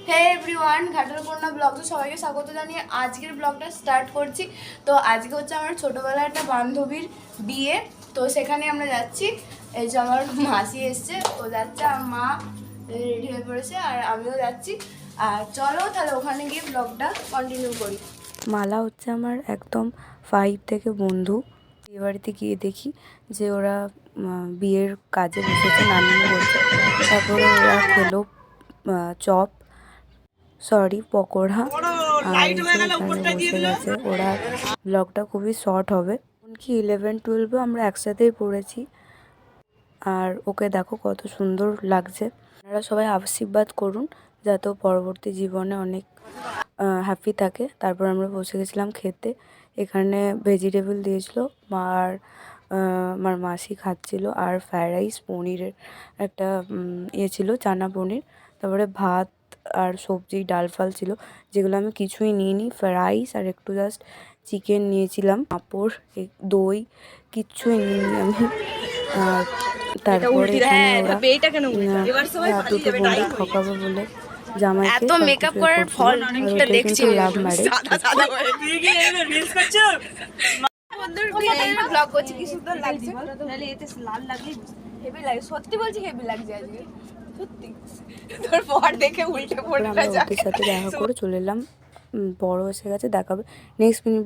হে everyone, Ghatal কন্যা ব্লগে সবাইকে স্বাগত জানিয়ে আজকের ব্লগটা স্টার্ট করছি। তো আজকে হচ্ছে আমার ছোটোবেলার একটা বান্ধবীর বিয়ে, তো সেখানে আমরা যাচ্ছি। এই যে আমার মাসি এসছে, ও যাচ্ছে, আর মা রেডি হয়ে পড়েছে, আর আমিও যাচ্ছি। আর চলো তাহলে ওখানে গিয়ে ব্লগটা কন্টিনিউ করি। মালা হচ্ছে আমার একদম 5 থেকে বন্ধু। বিয়ে বাড়িতে গিয়ে দেখি যে ওরা বিয়ের কাজে বসেছে, নানিয়ে বলছে। তারপরে ওরা খেলো চপ, পকোড়া। আর এই যে এখানে বসে গেছে ওরা। ব্লগটা খুবই শর্ট হবে, এমনকি 11-12 আমরা একসাথেই পড়েছি। আর ওকে দেখো কত সুন্দর লাগছে। আপনারা সবাই আশীর্বাদ করুন যাতে পরবর্তী জীবনে অনেক হ্যাপি থাকে। তারপর আমরা বসে গেছিলাম খেতে। এখানে ভেজিটেবল দিয়েছিল, আমার মাসি খাচ্ছিল, আর ফ্রায়েড রাইস, পনিরের একটা ইয়ে ছিল, চানা পনির। তারপরে ভাত আর সবজি, ডাল ফাল ছিল, যেগুলো আমি কিছুই নিইনি। রাইস আর একটু জাস্ট চিকেন নিয়েছিলাম, পাঁপড়, দই, কিচ্ছুই নিইনি আমি। আর তারপরে এখানে ওরা দুটো বন্ধু ঠকাবে বলে জামাইকে এত মেকআপ সবকিছু করার করছিল। ফল আর অনেকটা এটাই দেখছি, কিন্তু লাভ ম্যারেজ। ব্লগ করছি, কি সুন্দর লাগছে। হেভি লাগে, সত্যি বলছি, হেভি লাগছে আজকে সত্যি। তোর পর দেখে উল্টে পড়ে আমরা ওদের সাথে দেখা করে চলে এলাম। বড় এসে গেছে, দেখাবে নেক্সট মিনিট।